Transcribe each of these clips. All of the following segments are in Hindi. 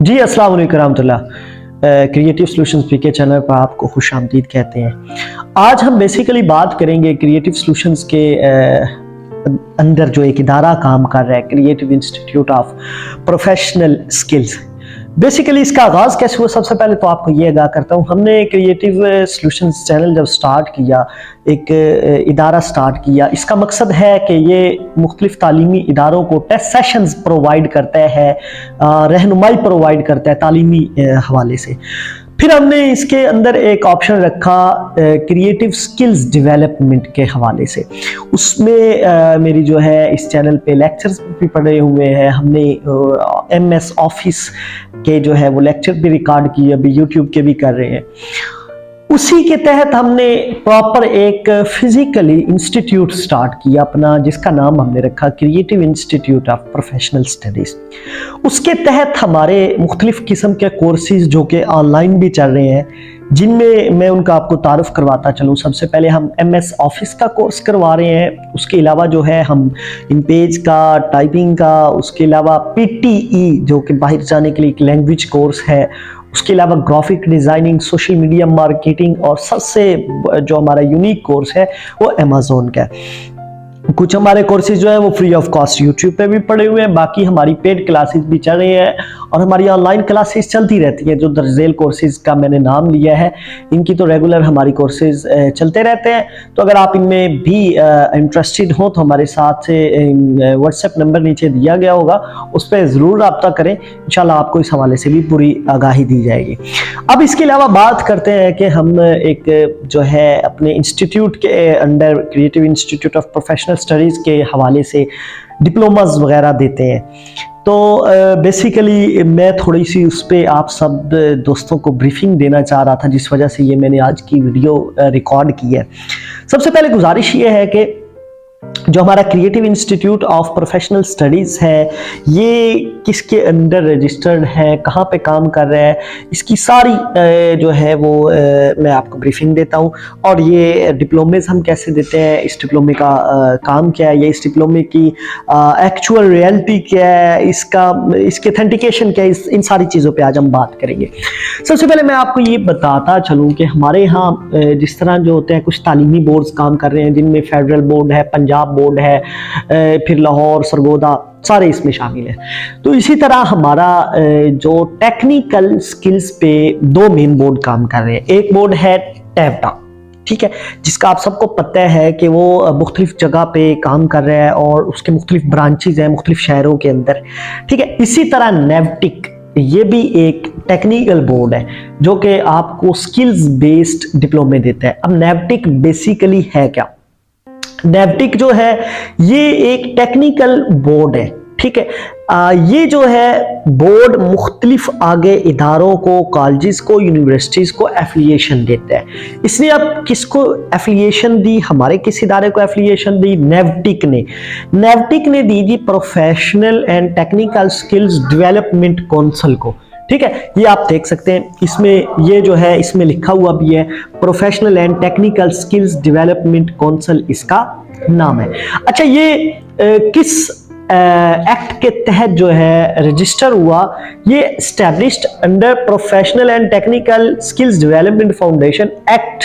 जी अस्सलाम वालेकुम रहमतुल्लाह। क्रिएटिव सॉल्यूशंस पीके चैनल पर आपको खुश आमदीद कहते हैं। आज हम बेसिकली बात करेंगे क्रिएटिव सॉल्यूशंस के अंदर जो एक इदारा काम कर रहा है, creative institute of professional skills. Basically इसका आगाज़ कैसे हुआ, सबसे पहले तो आपको ये आगाह करता हूँ। हमने क्रिएटिव सॉल्यूशंस चैनल जब स्टार्ट किया, एक इदारा स्टार्ट किया, इसका मकसद है कि ये मुख्तलिफ तालीमी इदारों को टेस्ट सेशंस प्रोवाइड करता है, रहनुमाई प्रोवाइड करता है तालीमी हवाले से। फिर हमने इसके अंदर एक ऑप्शन रखा क्रिएटिव स्किल्स डेवलपमेंट के हवाले से। उसमें मेरी जो है इस चैनल पे लेक्चर्स भी पढ़े हुए हैं। हमने MS ऑफिस के जो है वो लेक्चर भी रिकॉर्ड किए, अभी यूट्यूब के भी कर रहे हैं। उसी के तहत हमने प्रॉपर एक फिजिकली इंस्टीट्यूट स्टार्ट किया अपना, जिसका नाम हमने रखा creative institute of professional studies. उसके तहत हमारे मुख्तलिफ किस्म के कोर्सेज जो कि ऑनलाइन भी चल रहे हैं, जिनमें मैं उनका आपको तारुफ करवाता चलूँ। सबसे पहले हम MS ऑफिस का कोर्स करवा रहे हैं। उसके अलावा जो है हम InPage का, टाइपिंग का, उसके अलावा PTE जो कि बाहर जाने के लिए एक लैंग्वेज कोर्स है, उसके अलावा graphic designing, social media marketing, और सबसे जो हमारा यूनिक कोर्स है वो Amazon का है। कुछ हमारे कोर्सेज जो है वो फ्री ऑफ कॉस्ट यूट्यूब पे भी पड़े हुए हैं, बाकी हमारी पेड क्लासेस भी चल रही हैं और हमारी ऑनलाइन क्लासेस चलती रहती हैं। जो दर्जेल कोर्सेज का मैंने नाम लिया है, इनकी तो रेगुलर हमारी कोर्सेज चलते रहते हैं। तो अगर आप इनमें भी इंटरेस्टेड हो तो हमारे साथ से व्हाट्सएप नंबर नीचे दिया गया होगा, उस पर ज़रूर रब्ता करें। इंशाल्लाह आपको इस हवाले से भी पूरी आगाही दी जाएगी। अब इसके अलावा बात करते हैं कि हम एक जो है अपने इंस्टीट्यूट के under creative institute of professional studies के हवाले से डिप्लोमास वगैरह देते हैं। तो बेसिकली मैं थोड़ी सी उस पर आप सब दोस्तों को ब्रीफिंग देना चाह रहा था, जिस वजह से ये मैंने आज की वीडियो रिकॉर्ड की है। सबसे पहले गुजारिश ये है कि जो हमारा creative institute of professional studies है, ये किसके अंडर रजिस्टर्ड है, कहाँ पे काम कर रहा है, इसकी सारी जो है वो मैं आपको ब्रीफिंग देता हूँ। और ये डिप्लोमेज हम कैसे देते हैं, इस डिप्लोमे का काम क्या है, ये इस डिप्लोमे की एक्चुअल रियलिटी क्या है, इसकी ऑथेंटिकेशन क्या है, इन सारी चीज़ों पे आज हम बात करेंगे। सबसे पहले मैं आपको ये बताता चलूँ कि हमारे यहाँ जिस तरह जो होते हैं कुछ तालीमी बोर्ड्स काम कर रहे हैं, जिनमें फेडरल बोर्ड है, पंजाब बोर्ड है, फिर लाहौर, सरगोदा, सारे इसमें शामिल हैं। तो इसी तरह हमारा जो टेक्निकल स्किल्स पे दो मेन बोर्ड काम कर रहे हैं। एक बोर्ड है टैबटा, ठीक है, जिसका आप सबको पता है कि वो मुख्तलिफ जगह पे काम कर रहा है और उसके मुख्तलिफ ब्रांचेज हैं मुख्तलिफ शहरों के अंदर, ठीक है। इसी तरह नेवटिक, ये भी एक टेक्निकल बोर्ड है जो कि आपको स्किल्स बेस्ड डिप्लोमे देता है। अब नेवटिक बेसिकली है क्या? नेवटिक जो है ये एक टेक्निकल बोर्ड है, ठीक है। ये जो है बोर्ड मुख्तलिफ आगे इदारों को, कॉलेजेस को, यूनिवर्सिटीज़ को एफिलिएशन देता है। इसने अब किसको एफिलिएशन दी? हमारे किस इदारे को एफिलिएशन दी? नेवटिक ने दी जी professional and technical skills development council को, ठीक है। ये आप देख सकते हैं, इसमें ये जो है इसमें लिखा हुआ भी है professional and technical skills development council इसका नाम है। अच्छा, ये किस एक्ट के तहत जो है रजिस्टर हुआ? ये established under professional and technical skills development foundation act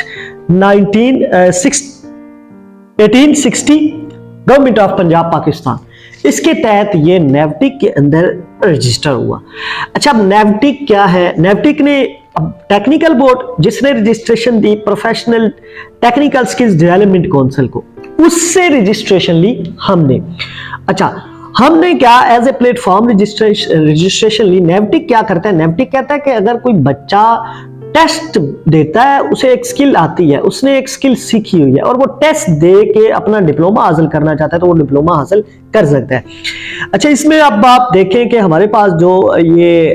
1860 government of Punjab Pakistan. इसके तहत ये नेवटिक के अंदर रजिस्टर हुआ। अच्छा, अब नेवटिक क्या है? नेवटिक ने टेक्निकल बोर्ड जिसने registration the professional technical skills development council को, उससे रजिस्ट्रेशन ली हमने। अच्छा, हमने क्या एज ए प्लेटफॉर्म रजिस्ट्रेशन ली। नेवटिक क्या करता है? नेवटिक कहता है कि अगर कोई बच्चा टेस्ट देता है, उसे एक स्किल आती है, उसने एक स्किल सीखी हुई है और वो टेस्ट दे के अपना डिप्लोमा हासिल करना चाहता है, तो वो डिप्लोमा हासिल कर सकता है। अच्छा, इसमें अब आप देखें कि हमारे पास जो ये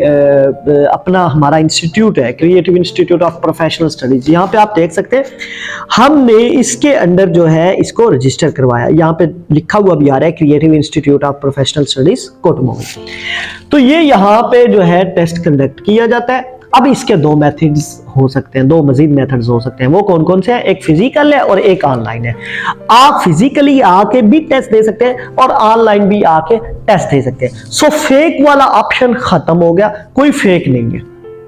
अपना हमारा इंस्टीट्यूट है creative institute of professional studies, यहाँ पे आप देख सकते हैं हमने इसके अंडर जो है इसको रजिस्टर करवाया। यहाँ पे लिखा हुआ भी आ रहा है creative institute of professional studies Kotmohal. तो ये यहाँ पे जो है टेस्ट कंडक्ट किया जाता है अब इसके दो मेथड्स हो सकते हैं, दो मजीद मेथड्स हो सकते हैं। वो कौन कौन से हैं? एक फिजिकल है और एक ऑनलाइन है। आप फिजिकली आके भी टेस्ट दे सकते हैं और ऑनलाइन भी आके टेस्ट दे सकते हैं। सो फेक वाला ऑप्शन खत्म हो गया, कोई फेक नहीं है,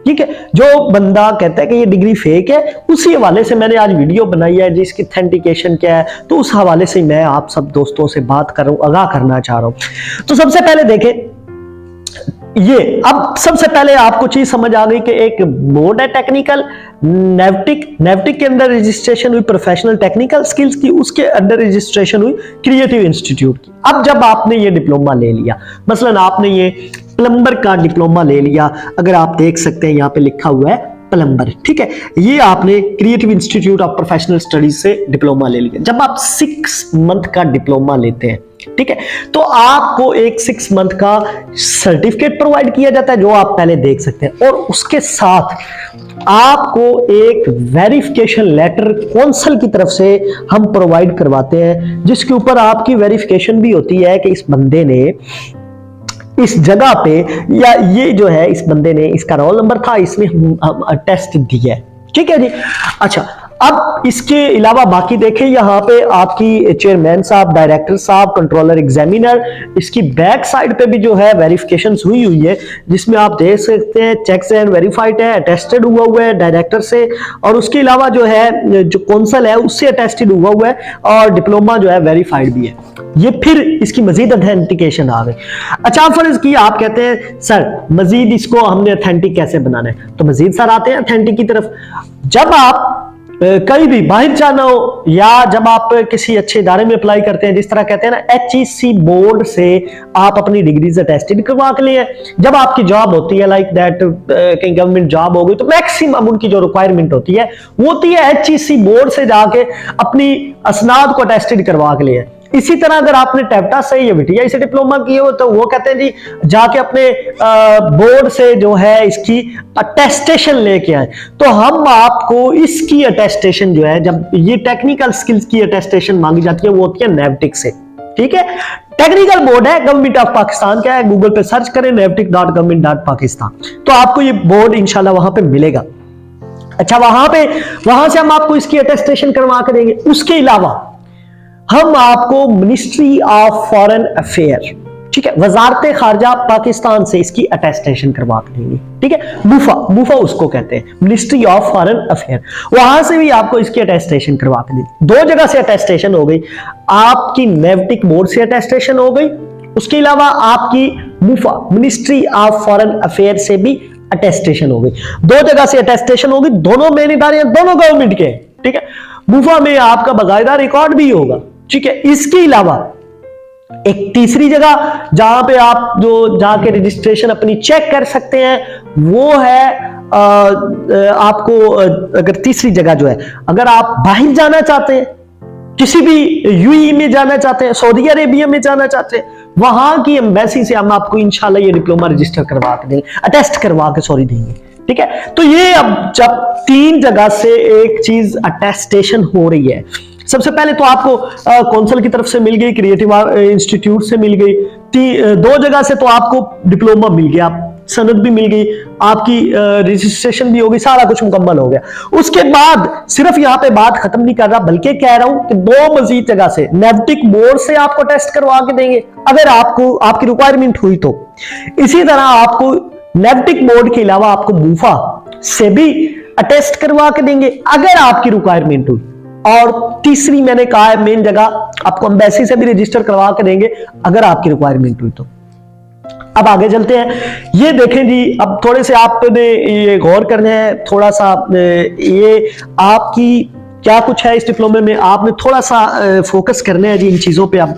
ठीक है। जो बंदा कहता है कि ये डिग्री फेक है, उसी हवाले से मैंने आज वीडियो बनाई है जिसकी ऑथेंटिकेशन क्या है, तो उस हवाले से मैं आप सब दोस्तों से बात कर रहा हूं, आगाह करना चाह रहा हूं। तो सबसे पहले देखें ये, अब सबसे पहले आपको चीज समझ आ गई कि एक बोर्ड है टेक्निकल नेवटिक के अंदर रजिस्ट्रेशन हुई प्रोफेशनल टेक्निकल स्किल्स की, उसके अंदर रजिस्ट्रेशन हुई क्रिएटिव इंस्टीट्यूट की। अब जब आपने ये डिप्लोमा ले लिया, मसलन आपने ये प्लम्बर का डिप्लोमा ले लिया, अगर आप देख सकते हैं यहाँ पे लिखा हुआ है प्लम्बर, ठीक है, ये आपने creative institute of professional studies से डिप्लोमा ले लिया। जब आप 6 मंथ का डिप्लोमा लेते हैं, ठीक है, तो आपको एक 6 मंथ का सर्टिफिकेट प्रोवाइड किया जाता है जो आप पहले देख सकते हैं, और उसके साथ आपको एक वेरिफिकेशन लेटर कौंसल की तरफ से हम प्रोवाइड करवाते हैं, जिसके ऊपर आपकी वेरिफिकेशन भी होती है कि इस बंदे ने इस जगह पे, या ये जो है इस बंदे ने, इसका रोल नंबर था, इसने टेस्ट दिया है, ठीक है जी। अच्छा, अब इसके अलावा बाकी देखें, यहाँ पे आपकी चेयरमैन साहब, डायरेक्टर साहब, कंट्रोलर एग्जामिनर, इसकी बैक साइड पे भी जो है वेरिफिकेशन हुई है, जिसमें आप देख सकते हैं चेक्स एंड वेरीफाइड है, अटेस्टेड हुआ है डायरेक्टर से, और उसके अलावा जो है जो कौंसल है उससे अटेस्टेड हुआ है, और डिप्लोमा जो है वेरीफाइड भी है। ये फिर इसकी मजीद ऑथेंटिकेशन आ गई। अच्छा, फर्ज की आप कहते हैं सर मजीद इसको हमने ऑथेंटिक कैसे बनाना है, तो मजीद सर आते हैं ऑथेंटिक की तरफ। जब आप कहीं भी बाहर जाना हो, या जब आप किसी अच्छे इदारे में अप्लाई करते हैं, जिस तरह कहते हैं ना HEC बोर्ड से आप अपनी डिग्री से अटेस्टेड करवा के लिए, जब आपकी जॉब होती है लाइक दैट कहीं गवर्नमेंट जॉब हो गई, तो मैक्सिमम उनकी जो रिक्वायरमेंट होती है वो होती है HEC बोर्ड से जाके अपनी असनाद को अटेस्टेड करवा के लिए। इसी तरह अगर आपने टेप्टा से या विटिया से डिप्लोमा किए हो, तो वो कहते हैं जी जाके अपने बोर्ड से जो है इसकी अटेस्टेशन लेके आए। तो हम आपको इसकी अटेस्टेशन जो है, जब ये टेक्निकल स्किल्स की अटेस्टेशन मांगी जाती है, वो होती है नेवटिक से, ठीक है। टेक्निकल बोर्ड है गवर्नमेंट ऑफ पाकिस्तान का है, गूगल पे सर्च करें navtic.government.pakistan, तो आपको ये बोर्ड इंशाल्लाह वहां पे मिलेगा। अच्छा, वहां से हम आपको इसकी अटेस्टेशन करवा के देंगे। उसके अलावा हम आपको मिनिस्ट्री ऑफ फॉरेन अफेयर, ठीक है, वजारत खारजा पाकिस्तान से इसकी अटेस्टेशन करवा के देंगे, ठीक है। मुफा उसको कहते हैं, मिनिस्ट्री ऑफ फॉरेन अफेयर, वहां से भी आपको इसकी अटेस्टेशन करवा के देंगे। 2 जगह से अटेस्टेशन हो गई, आपकी नेवटिक बोर्ड से अटेस्टेशन हो गई, उसके अलावा आपकी मुफा मिनिस्ट्री ऑफ फॉरेन अफेयर से भी अटेस्टेशन हो गई। 2 जगह से अटेस्टेशन होगी, दोनों मेन इदारे, दोनों गवर्नमेंट के, ठीक है। मुफा में आपका बाकायदा रिकॉर्ड भी होगा, ठीक है। इसके अलावा एक तीसरी जगह जहां पे आप जो जाके रजिस्ट्रेशन अपनी चेक कर सकते हैं, वो है आपको, अगर तीसरी जगह जो है, अगर आप बाहर जाना चाहते हैं, किसी भी यूएई में जाना चाहते हैं, सऊदी अरेबिया में जाना चाहते हैं, वहां की एम्बेसी से हम आपको इंशाल्लाह ये डिप्लोमा रजिस्टर करवा के देंगे, अटेस्ट करवा के देंगे, ठीक है। तो ये अब जब 3 जगह से एक चीज अटेस्टेशन हो रही है, सबसे पहले तो आपको कौंसल की तरफ से मिल गई, क्रिएटिव इंस्टीट्यूट से मिल गई, 2 जगह से तो आपको डिप्लोमा मिल गया, सनद भी मिल गई, आपकी रजिस्ट्रेशन भी हो गई, सारा कुछ मुकम्मल हो गया। उसके बाद सिर्फ यहाँ पे बात खत्म नहीं कर रहा, बल्कि कह रहा हूं कि 2 मजीद जगह से नेवटिक बोर्ड से आपको टेस्ट करवा के देंगे, अगर आपको आपकी रिक्वायरमेंट हुई तो। इसी तरह आपको नेवटिक बोर्ड के अलावा आपको मुफा से भी अटेस्ट करवा के देंगे, अगर आपकी रिक्वायरमेंट हुई। और तीसरी मैंने कहा है मेन जगह, आपको एम्बेसी से भी रजिस्टर करवा के देंगे, अगर आपकी रिक्वायरमेंट हुई तो। अब आगे चलते हैं, ये देखें जी, अब थोड़े से आपने ये गौर करना है, थोड़ा सा ये आपकी क्या कुछ है इस डिप्लोमे में, आपने थोड़ा सा फोकस करना है जी इन चीजों पे। अब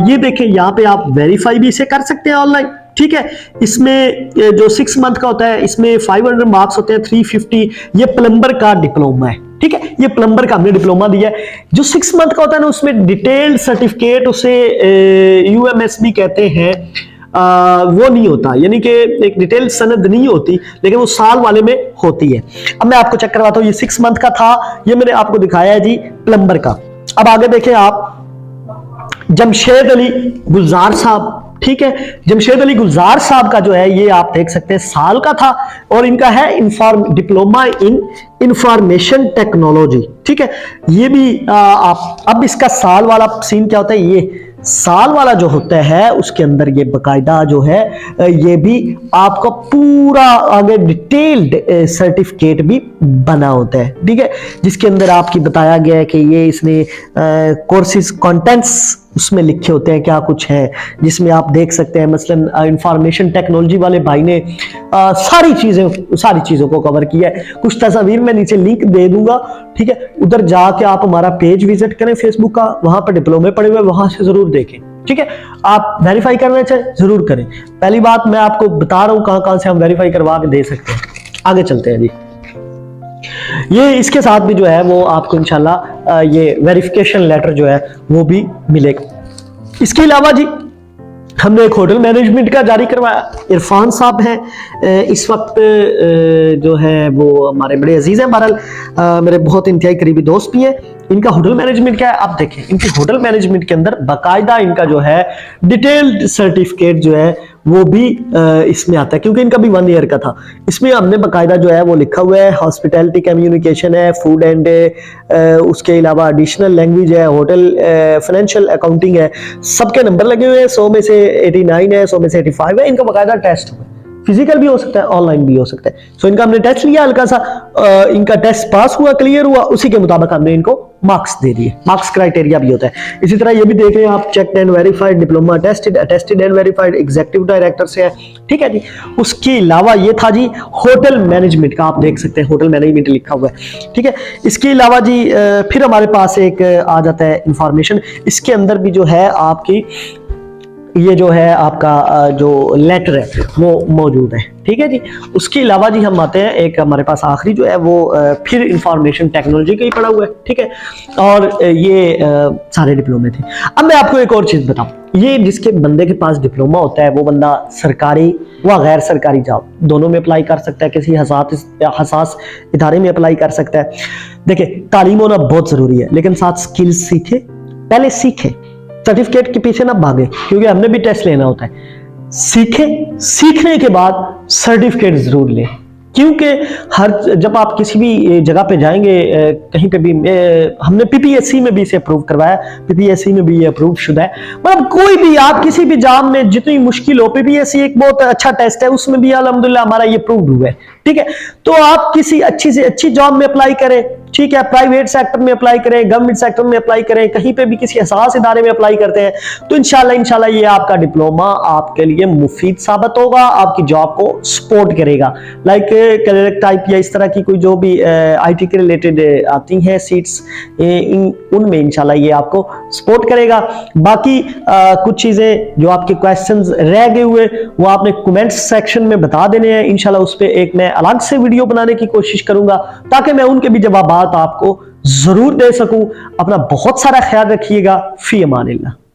ये देखें, यहाँ पे आप वेरीफाई भी इसे कर सकते हैं ऑनलाइन, ठीक है। इसमें जो 6 मंथ का होता है, इसमें 500 मार्क्स होते हैं, 350, ये प्लम्बर का डिप्लोमा है, ठीक है। ये प्लम्बर का हमने डिप्लोमा दिया है। जो 6 मंथ का होता है ना, उसमें डिटेल्ड सर्टिफिकेट, उसे UMS भी कहते हैं, वो नहीं होता, यानी कि एक डिटेल सनद नहीं होती, लेकिन वो साल वाले में होती है। अब मैं आपको चेक करवाता हूँ, ये 6 मंथ का था, ये मैंने आपको दिखाया है जी प्लम्बर का। अब आगे देखें आप, जमशेद अली गुलजार साहब, ठीक है। जमशेद अली गुलजार साहब का जो है ये आप देख सकते हैं साल का था, और इनका है डिप्लोमा इन इंफॉर्मेशन टेक्नोलॉजी, ठीक है। ये भी आप अब इसका साल वाला सीन क्या होता है, ये साल वाला जो होता है उसके अंदर ये बकायदा जो है ये भी आपका पूरा आगे डिटेल्ड सर्टिफिकेट भी बना होता है, ठीक है, जिसके अंदर आपकी बताया गया है कि ये इसने कोर्सेज कंटेंट्स उसमें लिखे होते हैं क्या कुछ है, जिसमें आप देख सकते हैं मसलन इंफॉर्मेशन टेक्नोलॉजी वाले भाई ने सारी चीज़ों को कवर किया है। कुछ तस्वीर मैं नीचे लिंक दे दूंगा, ठीक है, उधर जाके आप हमारा पेज विजिट करें फेसबुक का, वहां पर डिप्लोमे पड़े हुए, वहां से जरूर देखें, ठीक है। आप वेरीफाई करना चाहे जरूर करें। पहली बात मैं आपको बता रहा हूं कहां कहां से हम वेरीफाई करवा के दे सकते हैं। आगे चलते हैं जी। ये इसके साथ भी जो है वो आपको इंशाल्लाह ये वेरिफिकेशन लेटर जो है वो भी मिलेगा। इसके अलावा जी हमने एक होटल मैनेजमेंट का जारी करवाया। इरफान साहब हैं इस वक्त जो है वो हमारे बड़े अजीज हैं, बहरहाल मेरे बहुत इंतहाई करीबी दोस्त भी हैं। इनका होटल मैनेजमेंट क्या है आप देखें, इनकी होटल मैनेजमेंट के अंदर बाकायदा इनका जो है डिटेल्ड सर्टिफिकेट जो है वो भी इसमें आता है, क्योंकि इनका भी 1 ईयर का था। इसमें हमने बाकायदा जो है वो लिखा हुआ है हॉस्पिटैलिटी कम्युनिकेशन है, फूड एंड उसके अलावा एडिशनल लैंग्वेज है, होटल फाइनेंशियल अकाउंटिंग है, सबके नंबर लगे हुए हैं। 100 में से 89 है, 100 में से 85 है। इनका बाकायदा टेस्ट हुआ, फिजिकल भी हो सकता है, ऑनलाइन भी हो सकता है। सो इनका हमने टेस्ट लिया, हल्का सा इनका टेस्ट पास हुआ, क्लियर हुआ, उसी के मुताबिक हमने इनको मार्क्स दे दिए। मार्क्स क्राइटेरिया भी होता है। इसी तरह ये भी देख रहे हैं आप, checked and verified, diploma attested, attested and verified, executive director से है, ठीक है जी। उसके अलावा ये था जी होटल मैनेजमेंट का, आप देख सकते हैं होटल मैनेजमेंट लिखा हुआ है, ठीक है। इसके अलावा जी फिर हमारे पास एक आ जाता है इंफॉर्मेशन। इसके अंदर भी जो है आपकी ये जो है आपका जो लेटर है वो मौजूद है, ठीक है जी। उसके अलावा जी हम आते हैं एक हमारे पास आखिरी जो है वो फिर इंफॉर्मेशन टेक्नोलॉजी का ही पड़ा हुआ है, ठीक है, और ये सारे डिप्लोमे थे। अब मैं आपको एक और चीज बताऊं, ये जिसके बंदे के पास डिप्लोमा होता है वो बंदा सरकारी व गैर सरकारी जॉब दोनों में अप्लाई कर सकता है, किसी हसास इदारे में अप्लाई कर सकता है। देखिए तालीम होना बहुत जरूरी है, लेकिन साथ स्किल्स सीखे, पहले सीखे, सर्टिफिकेट के पीछे ना भागे, क्योंकि हमने भी टेस्ट लेना होता है। सीखने के बाद सर्टिफिकेट जरूर लें, क्योंकि जब आप किसी भी जगह पे जाएंगे कहीं पे भी, हमने पीपीएससी में भी इसे अप्रूव करवाया, पीपीएससी में भी ये अप्रूव शुदा है। मतलब कोई भी आप किसी भी जॉब में जितनी मुश्किल हो, पीपीएससी एक बहुत अच्छा टेस्ट है, उसमें भी अल्हम्दुलिल्लाह हमारा ये अप्रूव्ड हुआ है, ठीक है। तो आप किसी अच्छी से अच्छी जॉब में अप्लाई करें, ठीक है, प्राइवेट सेक्टर में अप्लाई करें, गवर्नमेंट सेक्टर में अप्लाई करें, कहीं पे भी किसी हसास इदारे में अप्लाई करते हैं, तो इंशाल्लाह ये आपका डिप्लोमा आपके लिए मुफीद साबित होगा, आपकी जॉब को सपोर्ट करेगा। लाइक क्लर्क टाइप या इस तरह की कोई जो भी आईटी के रिलेटेड आती हैं सीट्स, उनमें इंशाल्लाह ये आपको सपोर्ट करेगा। बाकी कुछ चीजें जो आपके क्वेश्चंस रह गए हुए वो आपने कमेंट सेक्शन में बता देने हैं, इंशाल्लाह उस पर एक मैं अलग से वीडियो बनाने की कोशिश करूंगा, ताकि मैं उनके भी जवाब आपको जरूर दे सकूं। अपना बहुत सारा ख्याल रखिएगा। फी अमानिल्लाह।